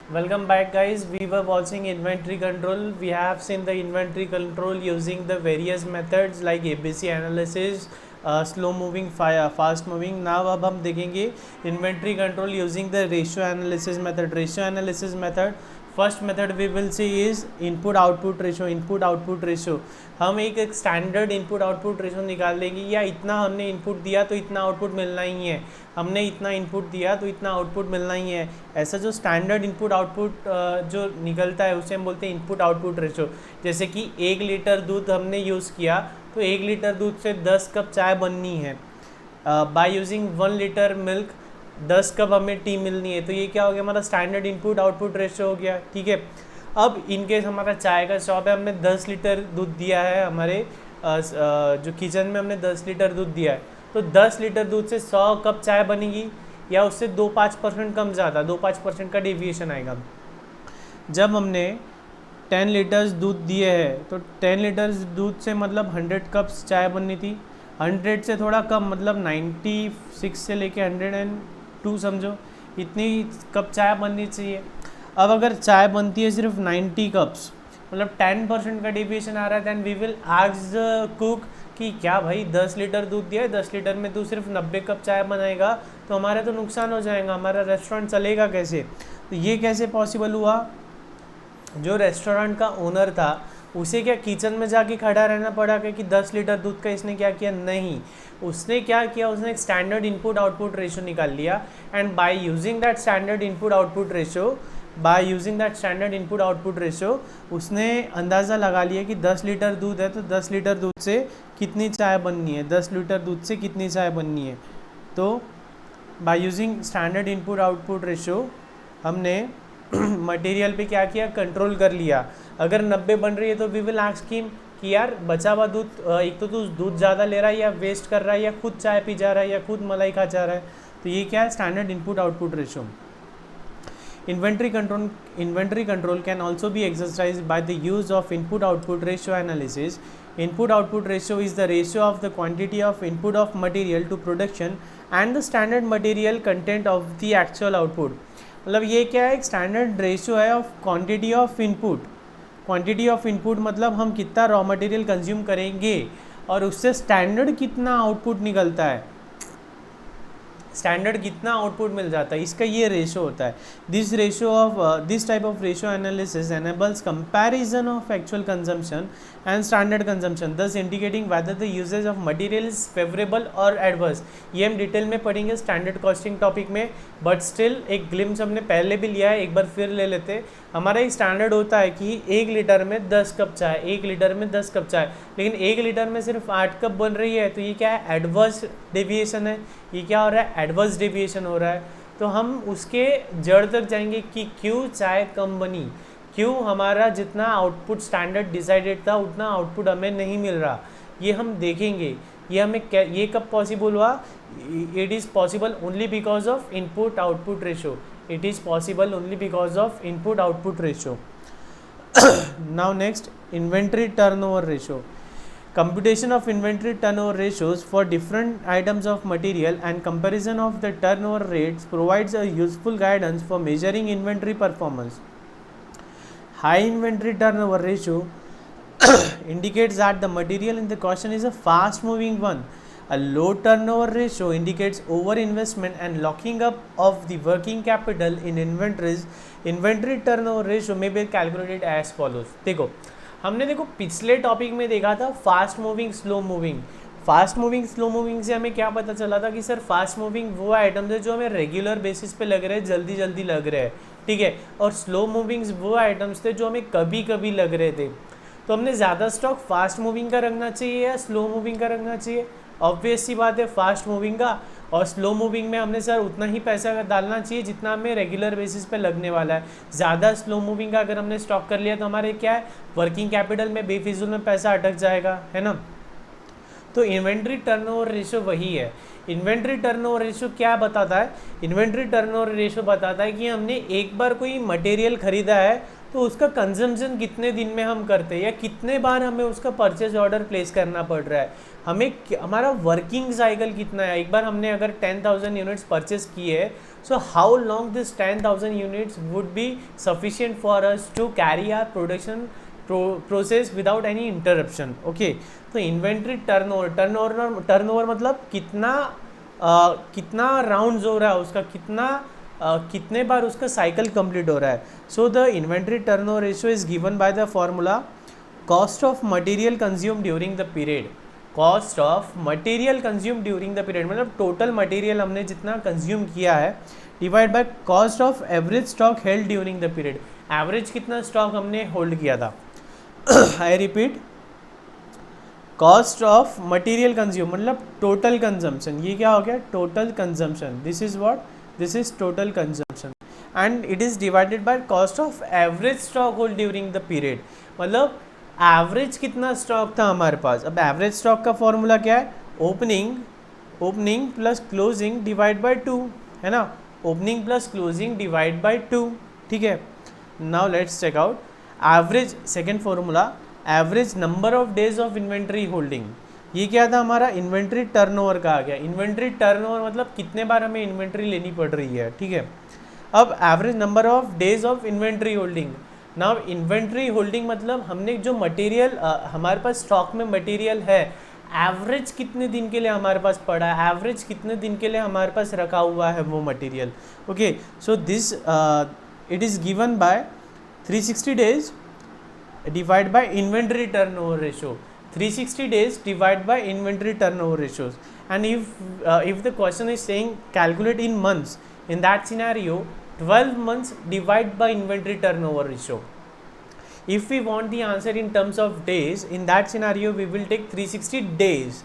Welcome back, guys. We were watching inventory control. We have seen the inventory control using the various methods like ABC analysis, slow moving, fast moving. Now अब हम देखेंगे inventory control using the ratio analysis method. Ratio analysis method. First method we will see is input output ratio. Input output ratio हम एक standard input output ratio निकाल लेंगे, या इतना हमने इनपुट दिया तो इतना आउटपुट मिलना ही है, हमने इतना इनपुट दिया तो इतना आउटपुट मिलना ही है. ऐसा जो स्टैंडर्ड इनपुट आउटपुट जो निकलता है उसे हम बोलते हैं इनपुट आउटपुट रेशो. जैसे कि 1 लीटर दूध हमने यूज़ किया तो 1 लीटर दूध से 10 कप चाय बननी है. By using 1 litre milk 10 cup हमें टी मिलनी है. तो ये क्या हो गया, हमारा स्टैंडर्ड इनपुट आउटपुट रेशो हो गया. ठीक है, अब इनकेस हमारा चाय का शॉप है, हमने 10 लीटर दूध दिया है, हमारे जो किचन में हमने 10 लीटर दूध दिया है, तो 10 लीटर दूध से 100 कप चाय बनेगी, या उससे 2-5% कम ज़्यादा 2-5% का डेविएशन आएगा. जब हमने 10 लीटर्स दूध दिए हैं तो 10 लीटर्स दूध से मतलब 100 कप्स चाय बननी थी. 100 से थोड़ा कम मतलब 96 से लेके 102 समझो, इतनी कप चाय बननी चाहिए. अब अगर चाय बनती है सिर्फ 90 कप्स, मतलब 10% का डेविएशन आ रहा है, then we will ask the cook कि क्या भाई 10 लीटर दूध दिया है, 10 लीटर में तू सिर्फ 90 कप चाय बनाएगा तो हमारा तो नुकसान हो जाएगा, हमारा रेस्टोरेंट चलेगा कैसे. तो ये कैसे पॉसिबल हुआ, जो रेस्टोरेंट का ओनर था उसे क्या किचन में जाके खड़ा रहना पड़ा कि 10 लीटर दूध का इसने क्या किया, नहीं, उसने क्या किया, उसने एक स्टैंडर्ड इनपुट आउटपुट रेशो निकाल लिया. And by using that standard input output ratio उसने अंदाज़ा लगा लिया कि 10 लीटर दूध है तो 10 लीटर दूध से कितनी चाय बननी है, 10 लीटर दूध से कितनी चाय बननी है. तो by using standard input output ratio हमने मटेरियल पे क्या किया, कंट्रोल कर लिया. अगर 90 बन रही है तो वी विल आस्क हिम कि यार बचा हुआ दूध, एक तो तू दूध ज़्यादा ले रहा है या वेस्ट कर रहा है या खुद चाय पी जा रहा है या खुद मलाई खा जा रहा है. तो ये क्या है, standard input output ratio. Inventory control can also be exercised by the use of input output ratio analysis. Input output ratio is the ratio of the quantity of input of material to production and the standard material content of the actual output. मतलब ये क्या है, एक standard ratio है of quantity of input. Quantity of input मतलब हम कितना raw material consume करेंगे और उससे स्टैंडर्ड कितना आउटपुट निकलता है, स्टैंडर्ड कितना आउटपुट मिल जाता है, इसका ये रेशो होता है. This type of ratio analysis enables comparison of actual consumption and standard consumption, thus indicating whether the usages of material is favourable और एडवर्स. ये हम डिटेल में पढ़ेंगे स्टैंडर्ड कॉस्टिंग टॉपिक में, बट स्टिल एक ग्लिम्स हमने पहले भी लिया है, एक बार फिर ले लेते. हमारा एक स्टैंडर्ड होता है कि 1 लीटर में 10 कप चाय, 1 लीटर में 10 कप चाय, लेकिन 1 लीटर में सिर्फ 8 कप बन रही है. तो ये क्या है, एडवर्स डेविएशन है. ये क्या हो रहा है, एडवर्स डेविएशन हो रहा है. तो हम उसके जड़ तक जाएंगे कि क्यों चाय कम बनी, क्यों हमारा जितना आउटपुट स्टैंडर्ड डिसाइडेड था उतना आउटपुट हमें नहीं मिल रहा, ये हम देखेंगे. ये कब पॉसिबल हुआ, it is possible only because of input output ratio. It is possible only because of input output ratio. Now next, inventory turnover ratio. Computation of inventory turnover ratios for different items of material and comparison of the turnover rates provides a useful guidance for measuring inventory performance. High inventory turnover ratio indicates that the material in the question is a fast moving one. A low turnover ratio indicates over investment and locking up of the working capital in inventories. Inventory turnover ratio may be calculated as follows. देखो, हमने पिछले topic में देखा था fast moving slow moving. Fast moving slow moving से हमें क्या पता चला था कि सर फास्ट मूविंग वो आइटम्स है जो हमें रेगुलर बेसिस पे लग रहे हैं, जल्दी जल्दी लग रहे हैं, ठीक है, और स्लो मूविंग्स वो आइटम्स थे जो हमें कभी कभी लग रहे थे. तो हमने ज़्यादा स्टॉक फास्ट मूविंग का रखना चाहिए या स्लो मूविंग का रखना चाहिए, ऑब्वियस सी बात है फास्ट मूविंग का. और स्लो मूविंग में हमने सर उतना ही पैसा डालना चाहिए जितना हमें रेगुलर बेसिस पे लगने वाला है. ज़्यादा स्लो मूविंग का अगर हमने स्टॉक कर लिया तो हमारे क्या है, वर्किंग कैपिटल में बेफिजुल में पैसा अटक जाएगा, है ना. तो इन्वेंट्री टर्नओवर रेशो वही है. इन्वेंट्री टर्नओवर रेशो क्या बताता है, इन्वेंट्री टर्नओवर रेशो बताता है कि हमने एक बार कोई मटेरियल खरीदा है तो उसका कंजम्पशन कितने दिन में हम करते हैं या कितने बार हमें उसका परचेज ऑर्डर प्लेस करना पड़ रहा है, हमें हमारा वर्किंग साइकिल कितना है। एक बार हमने अगर 10,000 यूनिट्स परचेज किए, so how long this 10,000 units would be sufficient for us to carry our production process without any interruption. Okay, तो इन्वेंट्री टर्नओवर मतलब कितना राउंड्स हो रहा है उसका, कितने बार उसका साइकिल कंप्लीट हो रहा है। So the inventory turnover ratio is given by the formula cost of material consume during the period. Cost of material consume during the period मतलब टोटल मटेरियल हमने जितना कंज्यूम किया है divide by cost of average stock held during the period. Average कितना stock हमने hold किया था। I repeat, cost of material consume मतलब टोटल कंजम्पशन। ये क्या हो गया, total consumption. This is what, this is total consumption and it is divided by cost of average stock hold during the period. मतलब average कितना stock था हमारे पास। अब एवरेज स्टॉक का फॉर्मूला क्या है, opening plus closing divide by 2, है ना। Opening plus closing divide by 2, ठीक है। Now let's check out average. Second formula average number of days of inventory holding. ये क्या था हमारा, इन्वेंट्री टर्नओवर का आ गया। इन्वेंट्री टर्नओवर मतलब कितने बार हमें इन्वेंट्री लेनी पड़ रही है, ठीक है। अब average number of days of inventory holding. Now inventory holding मतलब हमने जो मटेरियल हमारे पास स्टॉक में मटेरियल है, एवरेज कितने दिन के लिए हमारे पास पड़ा है, एवरेज कितने दिन के लिए हमारे पास रखा हुआ है वो material. Okay, so this it is given by 360 days divided by inventory turnover ratio. 360 days divided by inventory turnover ratios. And if the question is saying calculate in months, in that scenario 12 months divide by inventory turnover ratio. If we want the answer in terms of days, in that scenario we will take 360 days,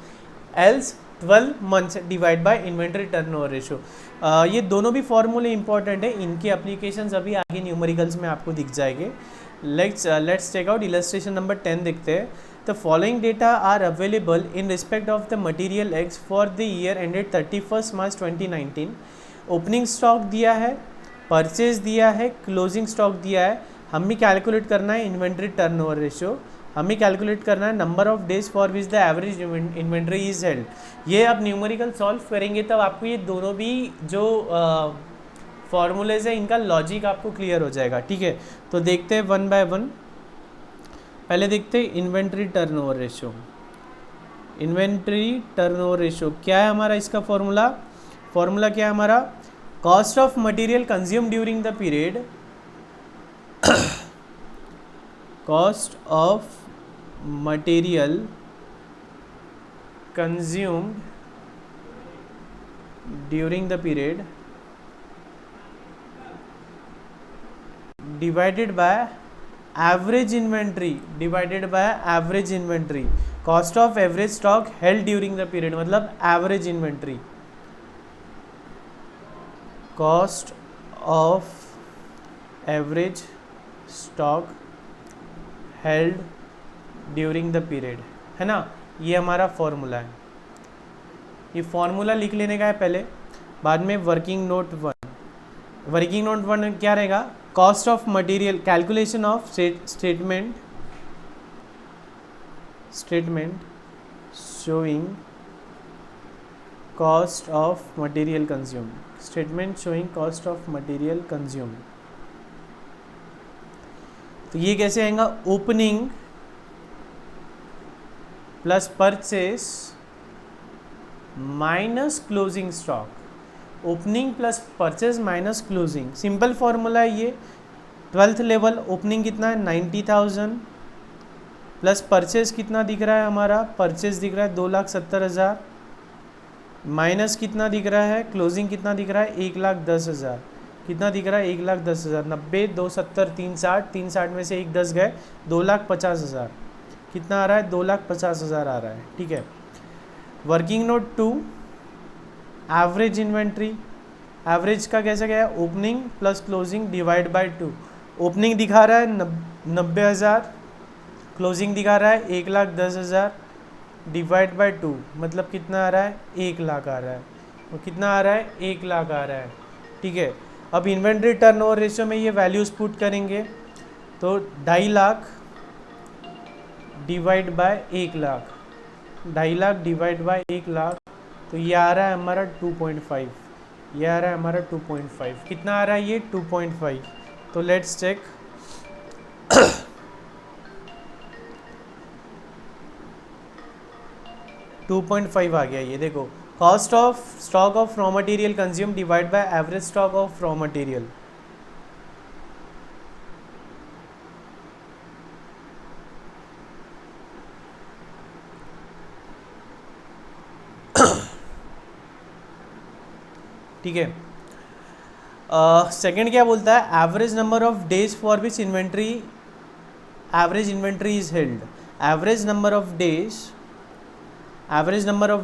else 12 months divide by inventory turnover ratio. ये दोनों भी फॉर्मूले important है, इनकी applications अभी आगे numericals में आपको दिख जाएंगे। Let's check out illustration number 10 देखते हैं। The following data are available in respect of the material X for the year ended 31 March 2019। Opening stock दिया है, परचेज दिया है, क्लोजिंग स्टॉक दिया है। हमें कैलकुलेट करना है इन्वेंट्री टर्नओवर रेशियो, हमें कैलकुलेट करना है number of days for which the average inventory is held. ये आप न्यूमेरिकल सॉल्व करेंगे तब आपको ये दोनों भी जो फॉर्मूलेज है इनका लॉजिक आपको क्लियर हो जाएगा, ठीक है। तो देखते हैं वन बाय वन। पहले देखते हैं inventory turnover ratio. Inventory turnover ratio क्या है हमारा, इसका फॉर्मूला क्या है हमारा, cost of material consume during the period, cost of material consumed during the period divided by average inventory, cost of average stock held during the period मतलब average inventory, cost of average stock held during the period, है ना। ये हमारा formula है, ये formula लिख लेने का है पहले, बाद में वर्किंग नोट वन क्या रहेगा, cost of material, calculation of statement showing cost of material consume, statement showing cost of material consume. तो ये कैसे आएगा, opening plus purchase minus closing stock, opening plus purchase minus closing. Simple formula है ये। 12th level opening कितना है 90,000 plus purchase कितना दिख रहा है हमारा, परचेज दिख रहा है 2,70,000 माइनस कितना दिख रहा है, क्लोजिंग कितना दिख रहा है 1,10,000। कितना दिख रहा है 1,10,000, 90 2 70 360 में से 1 10 गए 2,50,000। कितना आ रहा है 2,50,000 आ रहा है, ठीक है। Working note 2 average inventory, average का कैसे गया, opening plus closing divide by 2। Opening दिखा रहा है 90,000, क्लोजिंग दिखा रहा है 1,10,000 डिवाइड बाय 2 मतलब कितना आ रहा है 1 लाख आ रहा है। और कितना आ रहा है 1 लाख आ रहा है, ठीक है। अब इन्वेंट्री टर्नओवर रेशियो में ये वैल्यूज पुट करेंगे, तो 2.5 lakh divide by 1 lakh, 2.5 lakh divide by 1 lakh, तो ये आ रहा है हमारा 2.5, ये आ रहा है हमारा 2.5, कितना आ रहा है ये 2.5। तो लेट्स चेक, 2.5 आ गया ये देखो, cost of stock of raw material consume divide by average stock of raw material. ठीक है, सेकंड क्या बोलता है, average number of days for which inventory average inventory is held, average number of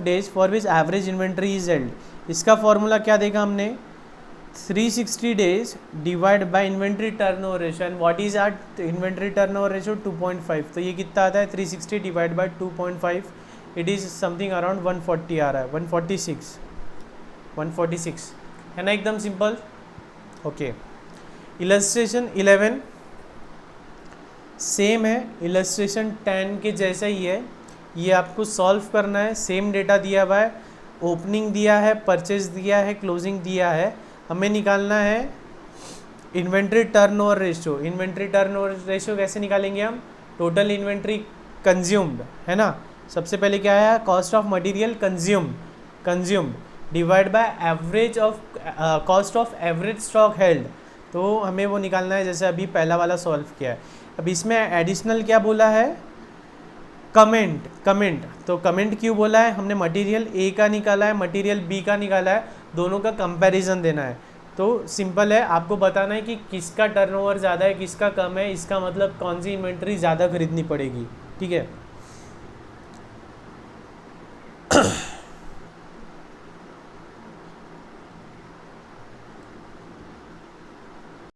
days for which average inventory is held. इसका formula क्या देखा हमने, 360 days divide by inventory turnover ratio, and what is our inventory turnover ratio 2.5, तो ये कितना आता है 360 divide by 2.5, it is something around 140 आ रहा है, 146 है ना, एकदम सिंपल। ओके, इलस्ट्रेशन 11 सेम है, इलस्ट्रेशन 10 के जैसा ही है, ये आपको सॉल्व करना है, सेम डेटा दिया हुआ है, ओपनिंग दिया है, परचेज दिया है, क्लोजिंग दिया है, हमें निकालना है inventory turnover ratio. Inventory turnover ratio कैसे निकालेंगे हम, टोटल इन्वेंट्री कंज्यूम्ड है ना, सबसे पहले क्या है, cost of material consumed divide by average of cost of average stock held, तो हमें वो निकालना है जैसे अभी पहला वाला सॉल्व किया है। अब इसमें एडिशनल क्या बोला है, कमेंट, तो कमेंट क्यों बोला है, हमने मटेरियल ए का निकाला है, मटेरियल बी का निकाला है, दोनों का कंपैरिजन देना है। तो सिंपल है, आपको बताना है कि किसका टर्नओवर ज़्यादा है किसका कम है, इसका मतलब कौन सी इन्वेंट्री ज़्यादा खरीदनी पड़ेगी। ठीक है,